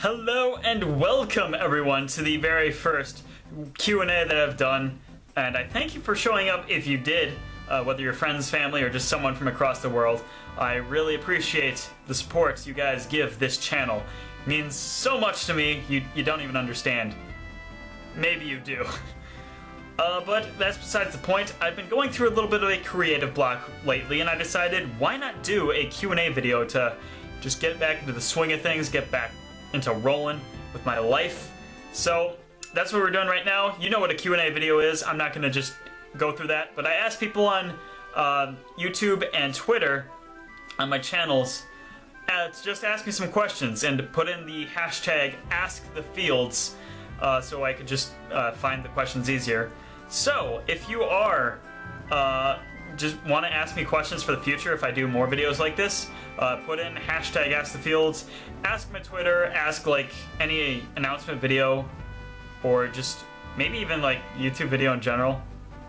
Hello and welcome everyone to the very first Q&A that I've done, and I thank you for showing up if you did, whether you're friends, family, or just someone from across the world. I really appreciate the support you guys give this channel. It means so much to me, you don't even understand. Maybe you do. But that's besides the point. I've been going through a little bit of a creative block lately, and I decided why not do a Q&A video to just get back into the swing of things, get back into rolling with my life. So that's what we're doing right now. You know what a Q&A video is. I'm not going to just go through that, but I asked people on YouTube and Twitter on my channels to just ask me some questions and to put in the hashtag #AskTheFields so I could just find the questions easier. So if you are just want to ask me questions for the future if I do more videos like this, put in hashtag #AskTheFields, ask my Twitter, ask like any announcement video, or just maybe even like YouTube video in general.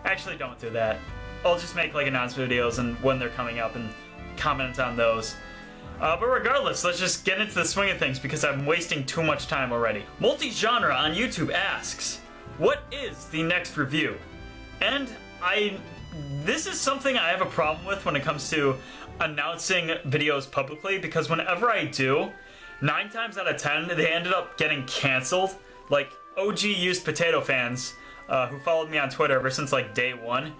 Actually, don't do that. I'll just make like announcement videos and when they're coming up and comment on those. But regardless, let's just get into the swing of things because I'm wasting too much time already. Multi-genre on YouTube asks, what is the next review? And this is something I have a problem with when it comes to announcing videos publicly, because whenever I do, 9 times out of 10, they ended up getting canceled. Like OG Used Potato fans who followed me on Twitter ever since like day one.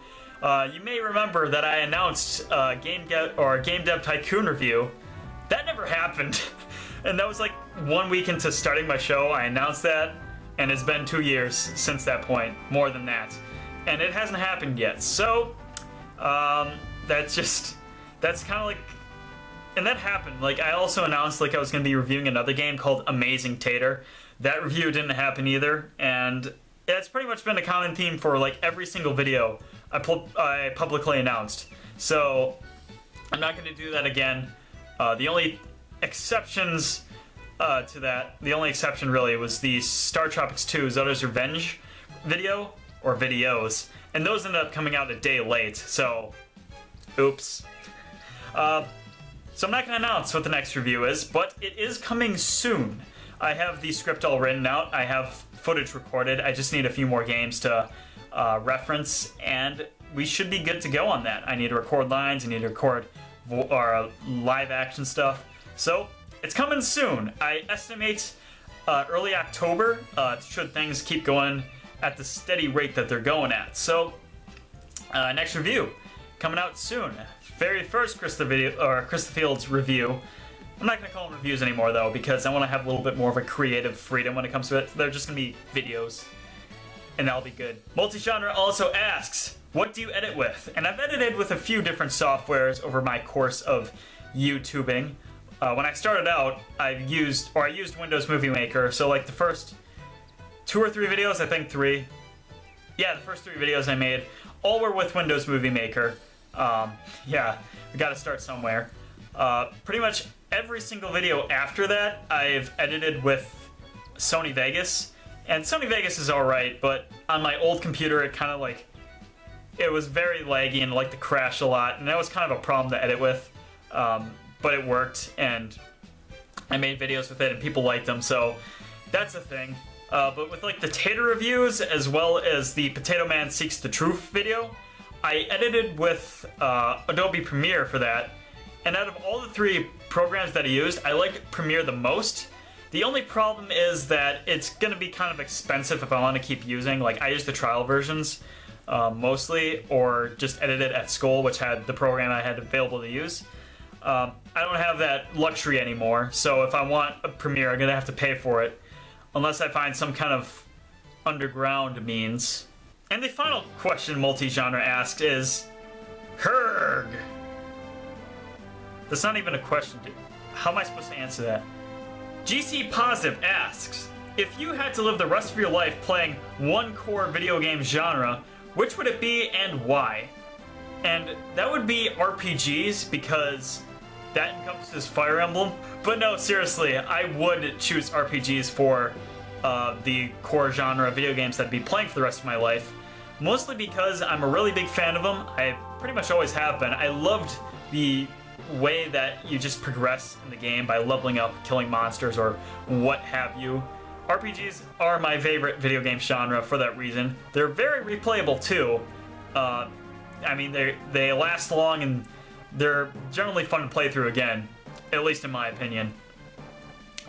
You may remember that I announced Game Dev Tycoon review. That never happened. And that was like 1 week into starting my show. I announced that, and it's been 2 years since that point, more than that. And it hasn't happened yet. So, that's kind of like, and that happened. Like, I also announced like I was going to be reviewing another game called Amazing Tater. That review didn't happen either, and it's pretty much been a common theme for like every single video I publicly announced. So, I'm not going to do that again. The only exceptions to that, the only exception really was the Star Tropics 2 Zelda's Revenge video, or videos, and those ended up coming out a day late, so oops. So I'm not going to announce what the next review is, but it is coming soon. I have the script all written out, I have footage recorded, I just need a few more games to reference, and we should be good to go on that. I need to record lines, I need to record live action stuff, so it's coming soon. I estimate early October, should things keep going at the steady rate that they're going at. So, next review coming out soon. Very first ChrisTheFields review. I'm not going to call them reviews anymore though, because I want to have a little bit more of a creative freedom when it comes to it. They're just going to be videos, and that'll be good. Multi-genre also asks, what do you edit with? And I've edited with a few different softwares over my course of YouTubing. When I started out, I used Windows Movie Maker, so like the first 2 or 3 videos, I think 3. Yeah, the first 3 videos I made, all were with Windows Movie Maker. Yeah, we gotta start somewhere. Pretty much every single video after that, I've edited with Sony Vegas. And Sony Vegas is alright, but on my old computer, it kind of like, it was very laggy and liked to crash a lot, and that was kind of a problem to edit with. But it worked, and I made videos with it, and people liked them, so that's a thing. But with like the Tater reviews, as well as the Potato Man Seeks the Truth video, I edited with Adobe Premiere for that. And out of all the 3 programs that I used, I like Premiere the most. The only problem is that it's going to be kind of expensive if I want to keep using. Like, I use the trial versions mostly, or just edit it at school, which had the program I had available to use. I don't have that luxury anymore, so if I want a Premiere, I'm going to have to pay for it. Unless I find some kind of underground means. And the final question multi-genre asked is, Herg. That's not even a question, dude. How am I supposed to answer that? GC Positive asks, if you had to live the rest of your life playing one core video game genre, which would it be and why? And that would be RPGs, because that encompasses Fire Emblem. But no, seriously, I would choose RPGs for the core genre of video games that I'd be playing for the rest of my life. Mostly because I'm a really big fan of them. I pretty much always have been. I loved the way that you just progress in the game by leveling up, killing monsters, or what have you. RPGs are my favorite video game genre for that reason. They're very replayable too. I mean, they last long and they're generally fun to play through again, at least in my opinion.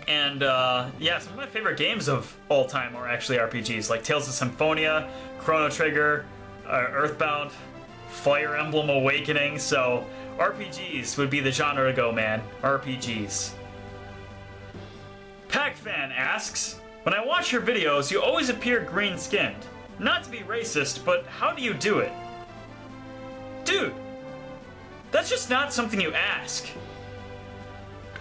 And yeah, some of my favorite games of all time are actually RPGs, like Tales of Symphonia, Chrono Trigger, Earthbound, Fire Emblem Awakening. So RPGs would be the genre to go, man. RPGs. PackFan asks, when I watch your videos, you always appear green-skinned. Not to be racist, but how do you do it? Dude, that's just not something you ask.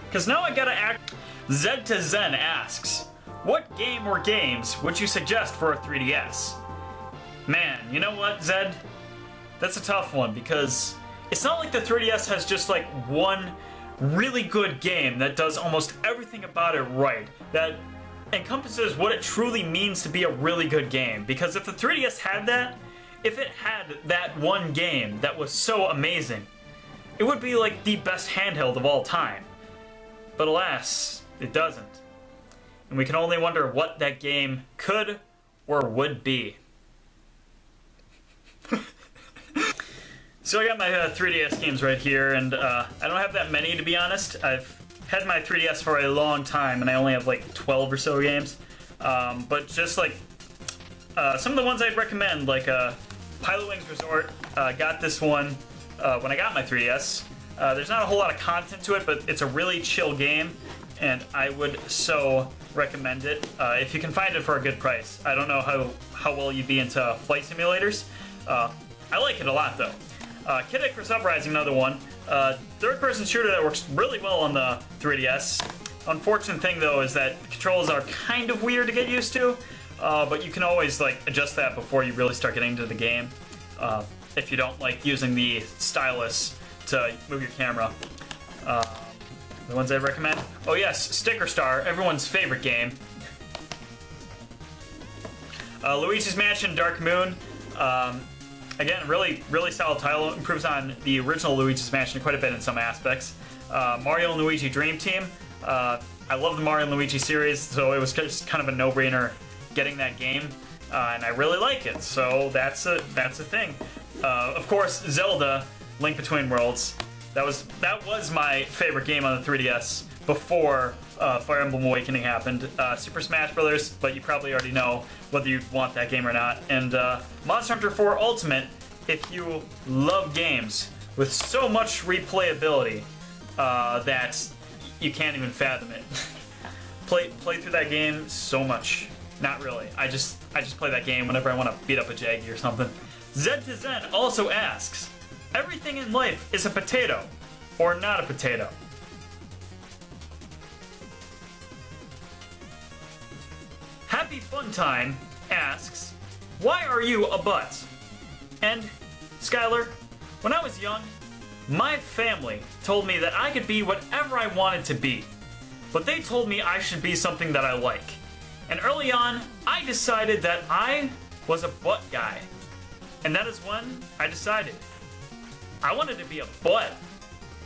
Because now I gotta act. Zed to Zen asks, what game or games would you suggest for a 3DS? Man, you know what, Zed? That's a tough one, because it's not like the 3DS has just like one really good game that does almost everything about it right, that encompasses what it truly means to be a really good game. Because if the 3DS had that, if it had that one game that was so amazing, it would be like the best handheld of all time. But alas, it doesn't. And we can only wonder what that game could or would be. So I got my 3DS games right here, and I don't have that many, to be honest. I've had my 3DS for a long time, and I only have like 12 or so games. But just like some of the ones I'd recommend, like Pilot Wings Resort, got this one when I got my 3DS. There's not a whole lot of content to it, but it's a really chill game, and I would so recommend it if you can find it for a good price. I don't know how well you'd be into flight simulators. I like it a lot, though. Kid Icarus Uprising, another one. Third-person shooter that works really well on the 3DS. Unfortunate thing, though, is that the controls are kind of weird to get used to, but you can always like adjust that before you really start getting into the game. If you don't like using the stylus to move your camera. The ones I recommend? Oh yes, Sticker Star, everyone's favorite game. Luigi's Mansion Dark Moon. Again, really solid title. Improves on the original Luigi's Mansion quite a bit in some aspects. Mario and Luigi Dream Team. I love the Mario and Luigi series, so it was just kind of a no-brainer getting that game, and I really like it. So that's a thing. Of course, Zelda: Link Between Worlds. That was my favorite game on the 3DS before Fire Emblem Awakening happened. Super Smash Brothers, but you probably already know whether you want that game or not. And Monster Hunter 4 Ultimate, if you love games with so much replayability that you can't even fathom it. play through that game so much. Not really. I just play that game whenever I want to beat up a Jaggy or something. Zed to Zen also asks, everything in life is a potato or not a potato? Happy Funtime asks, why are you a butt? And, Skylar, when I was young, my family told me that I could be whatever I wanted to be, but they told me I should be something that I like. And early on, I decided that I was a butt guy. And that is when I decided I wanted to be a butt.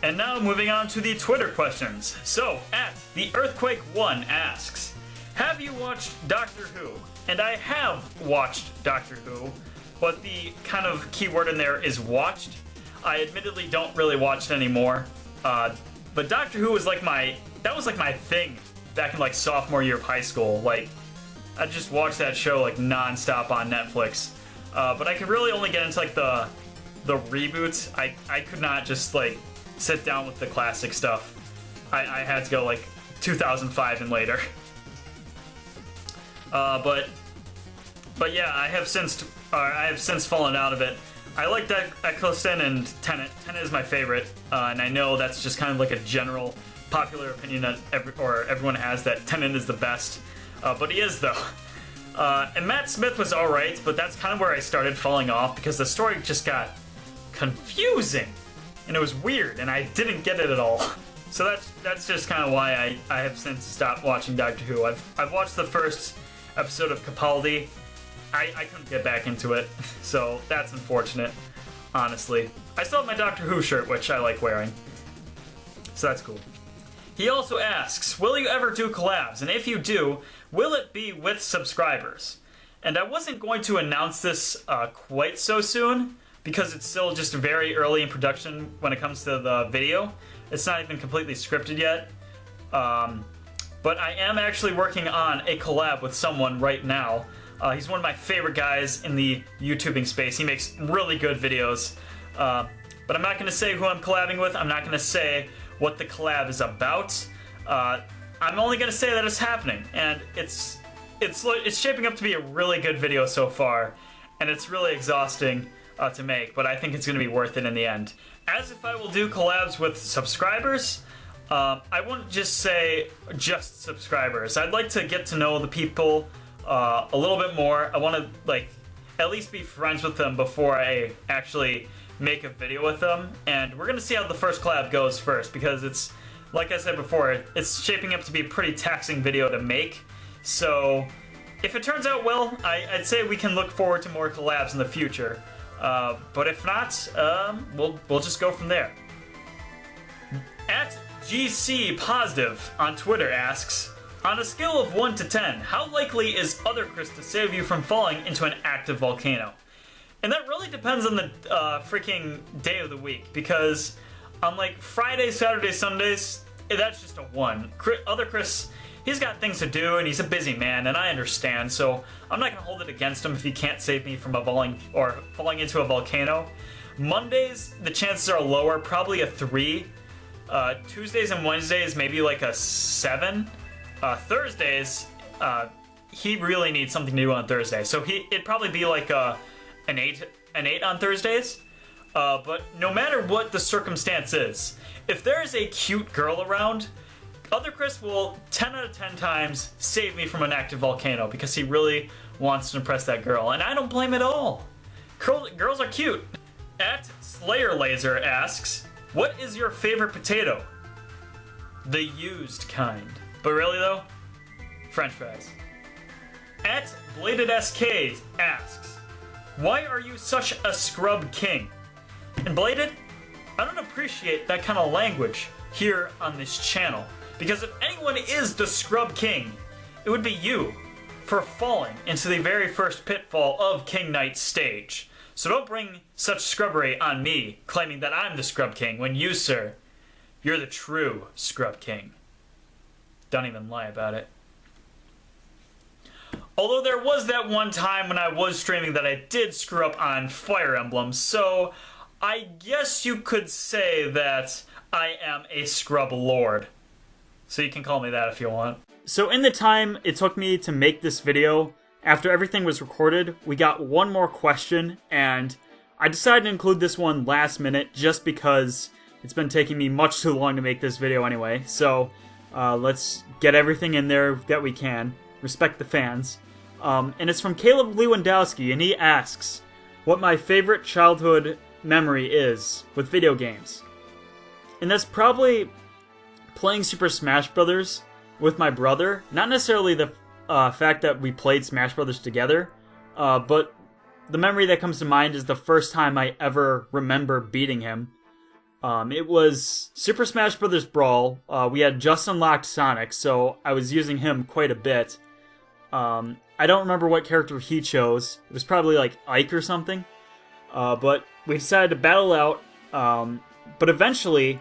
And now moving on to the Twitter questions. So, at the Earthquake1 asks, have you watched Doctor Who? And I have watched Doctor Who, but the kind of key word in there is watched. I admittedly don't really watch it anymore, but Doctor Who was like my thing back in like sophomore year of high school. Like, I just watched that show like non-stop on Netflix. But I could really only get into like the reboots. I could not just like sit down with the classic stuff. I had to go like 2005 and later. But yeah, I have since fallen out of it. I like Eccleston and Tenet. Tenet is my favorite, and I know that's just kind of like a general popular opinion that everyone has, that Tenet is the best. But he is, though. And Matt Smith was alright, but that's kind of where I started falling off, because the story just got confusing, and it was weird, and I didn't get it at all. So that's just kind of why I have since stopped watching Doctor Who. I've watched the first episode of Capaldi. I couldn't get back into it, so that's unfortunate, honestly. I still have my Doctor Who shirt, which I like wearing. So that's cool. He also asks, will you ever do collabs? And if you do, will it be with subscribers? And I wasn't going to announce this quite so soon, because it's still just very early in production when it comes to the video. It's not even completely scripted yet. But I am actually working on a collab with someone right now. He's one of my favorite guys in the YouTubing space. He makes really good videos. But I'm not going to say who I'm collabing with. I'm not going to say what the collab is about. I'm only going to say that it's happening. And it's shaping up to be a really good video so far. And it's really exhausting to make. But I think it's going to be worth it in the end. As if I will do collabs with subscribers, I wouldn't just say just subscribers. I'd like to get to know the people a little bit more. I want to, like, at least be friends with them before I actually make a video with them. And we're going to see how the first collab goes first, because it's, like I said before, it's shaping up to be a pretty taxing video to make. So if it turns out well, I'd say we can look forward to more collabs in the future. But if not, we'll just go from there. At GC Positive on Twitter asks, on a scale of 1 to 10, how likely is other Chris to save you from falling into an active volcano? And that really depends on the freaking day of the week, because on like Fridays, Saturdays, Sundays, that's just a 1. Other Chris, he's got things to do and he's a busy man, and I understand, so I'm not going to hold it against him if he can't save me from falling into a volcano. Mondays, the chances are lower, probably a 3. Tuesdays and Wednesdays, maybe like a 7. Thursdays, he really needs something to do on Thursday, so it'd probably be like an 8 on Thursdays. But no matter what the circumstance is, if there's a cute girl around, Other Chris will 10 out of 10 times save me from an active volcano because he really wants to impress that girl, and I don't blame at all. Girls are cute. At Slayer Laser asks, what is your favorite potato? The used kind. But really though, French fries. At Bladed SK asks, why are you such a scrub king? And Bladed, I don't appreciate that kind of language here on this channel, because if anyone is the scrub king, it would be you for falling into the very first pitfall of King Knight's stage. So don't bring such scrubbery on me, claiming that I'm the scrub king, when you, sir, you're the true scrub king. Don't even lie about it. Although there was that one time when I was streaming that I did screw up on Fire Emblem, so I guess you could say that I am a scrub lord. So you can call me that if you want. So in the time it took me to make this video, after everything was recorded, we got one more question, and I decided to include this one last minute just because it's been taking me much too long to make this video anyway. So let's get everything in there that we can. Respect the fans. And it's from Caleb Lewandowski, and he asks what my favorite childhood memory is with video games. And that's probably playing Super Smash Bros. With my brother. Not necessarily the fact that we played Smash Bros. Together, but the memory that comes to mind is the first time I ever remember beating him. It was Super Smash Bros. Brawl. We had just unlocked Sonic, so I was using him quite a bit. I don't remember what character he chose. It was probably like Ike or something. But we decided to battle out. But eventually,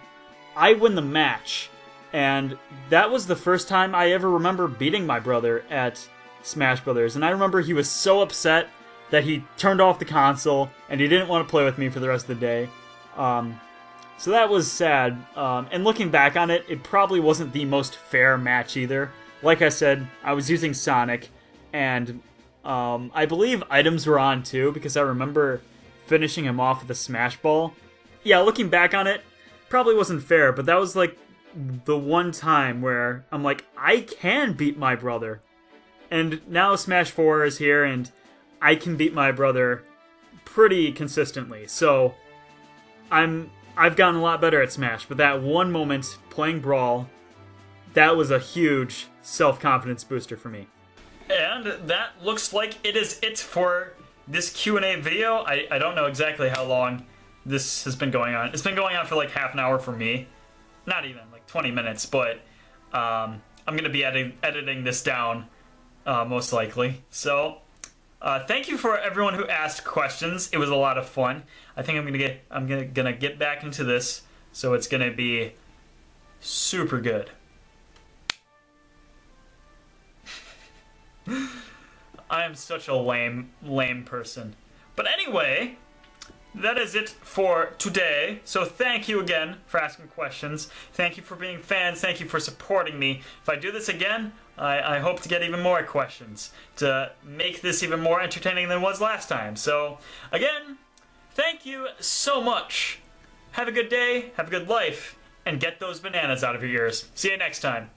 I win the match. And that was the first time I ever remember beating my brother at Smash Brothers. And I remember he was so upset that he turned off the console and he didn't want to play with me for the rest of the day. So that was sad. And looking back on it, it probably wasn't the most fair match either. Like I said, I was using Sonic, and I believe items were on too, because I remember finishing him off with a Smash Ball. Yeah, looking back on it, probably wasn't fair, but that was like the one time where I'm like, I can beat my brother. And now Smash 4 is here, and I can beat my brother pretty consistently. So I've gotten a lot better at Smash, but that one moment playing Brawl, that was a huge self-confidence booster for me. And that looks like it is it for this Q&A video. I don't know exactly how long this has been going on. It's been going on for like half an hour for me. not even, like 20 minutes, but I'm going to be editing this down, most likely. So, thank you for everyone who asked questions. It was a lot of fun. I think I'm gonna get back into this, so it's gonna be super good. I am such a lame person. But anyway, that is it for today. So thank you again for asking questions. Thank you for being fans. Thank you for supporting me. If I do this again, I hope to get even more questions to make this even more entertaining than it was last time. So again, thank you so much. Have a good day, have a good life, and get those bananas out of your ears. See you next time.